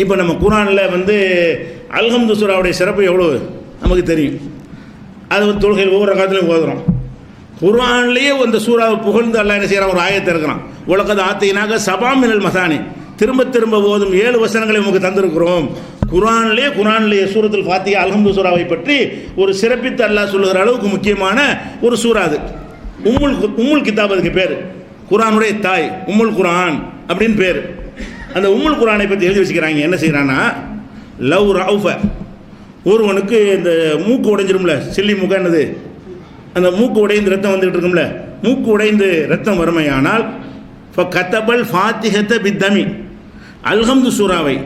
இப்போ நம்ம குர்ஆனில் அல்ஹம்து சூராவுடைய சிறப்பு எவ்வளோ நமக்கு தெரியும். அது தொழுகையில் ஒவ்வொரு ரகாத்திலையும் ஓதுறோம். குர்ஆன்லேயே அந்த சூறாவை புகழ்ந்து அல்லாஹ் என்ன செய்கிறான், ஒரு ஆயத்தை இருக்கிறான். உலகது ஆத்தையினாக சபாமினல் மசானி, திரும்ப திரும்ப ஓதும் 7 வசனங்களை நமக்கு தந்திருக்கிறோம். குர்ஆன்லேயே சூரத்துல் ஃபாத்திஹா அல்ஹம்து சூராவை பற்றி ஒரு சிறப்பித்து அல்லாஹ் சொல்லுகிற அளவுக்கு முக்கியமான ஒரு சூரா அது. உம்முல் கிதாப் அதுக்கு பேர். குர்ஆனுடைய தாய் உம்முல் குர்ஆன் அப்படின்னு பேர். அந்த உம்முல் குர்ஆனை பற்றி எழுதி வச்சுக்கிறாங்க. என்ன செய்கிறான்னா, லவ் ரவுஃப, ஒருவனுக்கு இந்த மூக்கு உடைஞ்சிரும்ல, சில்லி மூக்கா என்னது, அந்த மூக்கு உடைந்து ரத்தம் வந்துகிட்டு இருக்கும்ல, மூக்கு உடைந்து ரத்தம் வறுமையானால் கத்தபல் ஃபாத்திஹத்த பித்தமி, அல்ஹம்து சூராவை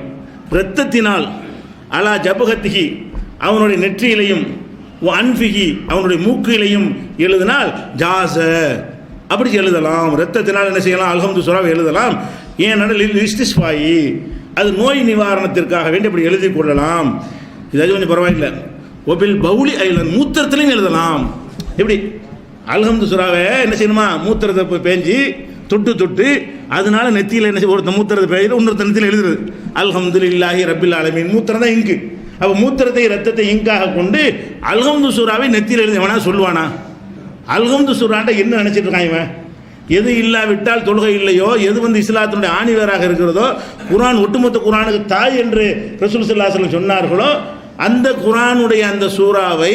இரத்தத்தினால் அலா ஜபகத்திகி, அவனுடைய நெற்றியிலையும் அன்ஃபிகி, அவனுடைய மூக்கிலையும் எழுதினால் ஜாச, அப்படி எழுதலாம். ரத்தத்தினால் என்ன செய்யலாம், அல்ஹம்து சூராவை எழுதலாம். ஏனென்றால் இஸ்திஸ்வாயி, அது நோய் நிவாரணத்திற்காக வேண்டி அப்படி எழுதி கொள்ளலாம். இதாவது கொஞ்சம் பரவாயில்லை. ஒபில் பவுலி ஐலன், மூத்திரத்திலையும் எழுதலாம். எப்படி அல்ஹம்து சூராவை என்ன செய்யணுமா, மூத்திரத்தை பேஞ்சி தொட்டு அதனால நெத்தியில் என்ன செய்ய, ஒருத்த மூத்திரத்தை பேஞ்சு இன்னொருத்த நெத்தியில் எழுதுறது அல்ஹம்துலில்லாஹி ரப்பில் ஆலமீன். மூத்திரம் தான் இங்கு. அப்போ மூத்திரத்தை ரத்தத்தை இங்காக கொண்டு அல்ஹம்து சூராவை நெத்தியில் எழுதி வேணா சொல்லுவானா? அல்ஹம்து சூரான்ட்ட என்ன நினைச்சிட்டு இருக்கான் இவன்? எது இல்லாவிட்டால் தொழுகை இல்லையோ, எது இஸ்லாத்தினுடைய ஆணிவேராக இருக்கிறதோ, குர்ஆன் ஒட்டுமொத்த குர்ஆனுக்கு தாய் என்று ரசூல் ஸல்லல்லாஹு அலைஹி வஸல்லம் சொன்னார்களோ, அந்த குர்ஆனுடைய அந்த சூறாவை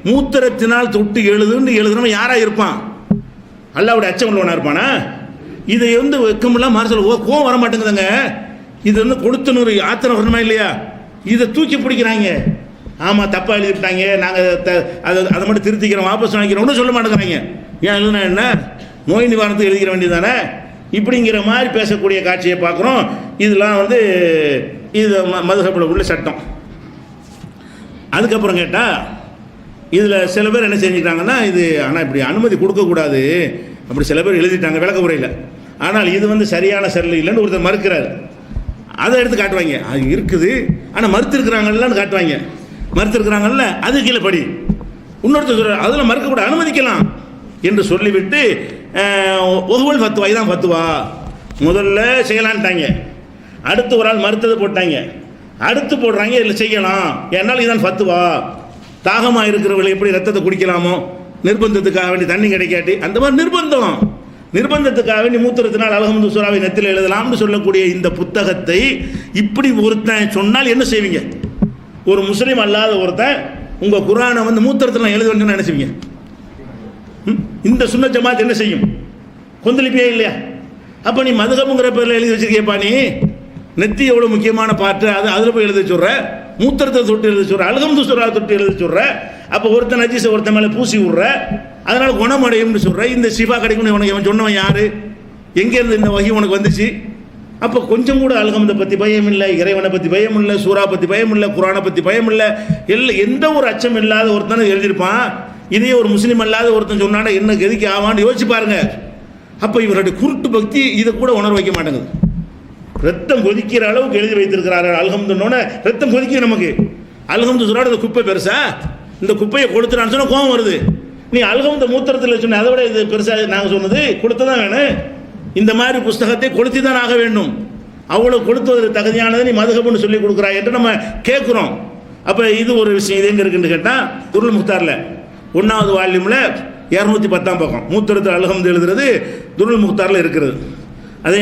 மூத்திரத்தினால் தொட்டு எழுதுனவன் யாரா இருப்பான்? அல்லாஹ்வுடைய அச்சம் உள்ளவனா இருப்பானா? இதை வெக்கமெல்லாம் மார்சல் கோவம் வர மாட்டேங்குதுங்க. இது கொடுத்தனூர் ஆத்திரம் வரணுமா இல்லையா? இதை தூக்கி பிடிக்கிறாங்க. ஆமாம், தப்பாக எழுதிட்டாங்க, நாங்கள் அதை மட்டும் திருத்திக்கிறோம், வாபஸ் வாங்கிக்கிறோம், ஒன்றும் சொல்ல மாட்டேங்கிறாங்க. ஏன் எழுதுனா என்ன, நோய் நிவாரணத்துக்கு எழுதிக்கிற வேண்டியதானே, இப்படிங்கிற மாதிரி பேசக்கூடிய காட்சியை பார்க்குறோம். இதெல்லாம் இது மதுஹபில் உள்ள சட்டம். அதுக்கப்புறம் கேட்டால் இதில் சில பேர் என்ன செஞ்சுட்டாங்கன்னா, இது ஆனால் இப்படி அனுமதி கொடுக்கக்கூடாது அப்படி சில பேர் எழுதிட்டாங்க விளக்க உரையில். ஆனால் இது சரியான செல்லு இல்லைன்னு ஒருத்தர் மறுக்கிறார். அதை எடுத்து காட்டுவாங்க, அது இருக்குது ஆனால் மறுத்துருக்குறாங்கன்னு காட்டுவாங்க. மறுத்துருக்குறாங்கல்ல, அது கீழே படி. இன்னொருத்தர் சொல்கிறார், அதில் மறுக்கக்கூடாது, அனுமதிக்கலாம் என்று சொல்லிவிட்டு ஒவ்வொரு ஃபத்துவா, இதான் ஃபத்துவா முதல்ல செய்யலான்ட்டாங்க. அடுத்து ஒரு ஆள் மறுத்ததை போட்டாங்க, அடுத்து போடுறாங்க இதில் செய்யலாம், என்னால் இதான் ஃபத்துவா. தாகமாக இருக்கிறவர்கள் எப்படி ரத்தத்தை குடிக்கலாமோ, நிர்பந்தத்துக்காக வேண்டி தண்ணி கிடைக்காட்டி அந்த மாதிரி நிர்பந்தத்துக்காக வேண்டி மூத்திரத்தினால் அல்ஹம்து சூராவை நெத்தியில் எழுதலாம்னு சொல்லக்கூடிய இந்த புத்தகத்தை இப்படி ஒருத்தன் சொன்னால் என்ன செய்வீங்க? ஒரு முஸ்லீம் அல்லாத ஒருத்தன் உங்கள் குர்ஆனை மூத்திரத்தில் எழுத வேண்டும் நினைச்சுவீங்க? இந்த சுன்னத் ஜமாத் என்ன செய்யும்? கொந்தளிப்பே இல்லையா? அப்போ நீ மதுஹப்ங்கிற பேரில் எழுதி வச்சிருக்கியப்பா, நீ நெத்தி எவ்வளோ முக்கியமான பாட்டு, அதில் போய் எழுத சொல்கிற, மூத்திரத்தை தொட்டு எழுத சொல்கிற, அல்ஹம்து சூரா தொட்டு எழுத சொல்கிற. அப்போ ஒருத்தன் நஜீஸை ஒருத்தன் மேலே பூசி விட்ற, அதனால் குணமடையும்னு சொல்கிற. இந்த சிஃபா கிடைக்கும்னு உனக்கு அவன் சொன்னவன் யார்? எங்கேருந்து இந்த வகி உனக்கு வந்துச்சு? அப்போ கொஞ்சம் கூட அல்ஹம்தை பற்றி பயம் இல்லை, இறைவனை பற்றி பயம் இல்லை, சூரா பற்றி பயம் இல்லை, குர்ஆனை பற்றி பயம் இல்லை, எந்த ஒரு அச்சம் இல்லாத ஒருத்தனை எழுதியிருப்பான். இதே ஒரு முஸ்லீம் அல்லாத ஒருத்தன் சொன்னானா என்ன கதிக்கு ஆவான்னு யோசிச்சு பாருங்க. அப்போ இவருடைய குருட்டு பக்தி இதை கூட உணர வைக்க மாட்டேங்குது. ரத்தம் கொதிக்கிற அளவுக்கு எழுதி வைத்திருக்கிறார்கள். அல்ஹம்துன்னோட ரத்தம் கொதிக்க நமக்கு. அல்ஹம்து சூரா இந்த குப்பை பெருசா, இந்த குப்பையை கொடுத்துட்டான்னு சொன்னால் கோபம் வருது. நீ அல்ஹம்து மூத்திரத்தில் சொன்ன, அதை விட இது பெருசாக நாங்கள் சொன்னது கொடுத்து தான் வேணும். இந்த மாதிரி புஸ்தகத்தை கொளுத்தி தான் ஆக வேண்டும். அவ்வளோ கொளுத்துவதற்கு தகுதியானதை நீ மதுஹப்னு சொல்லி கொடுக்குறாய் என்று நம்ம கேட்குறோம். அப்போ இது ஒரு விஷயம். இது எங்கே இருக்குன்னு கேட்டால், துருல் முக்தாரில் 1வது வால்யூமில் 210ஆம் பக்கம் மூத்திரத்தில் அல்ஹம்து எழுதுறது துருல் முக்தாரில் இருக்கிறது. அதே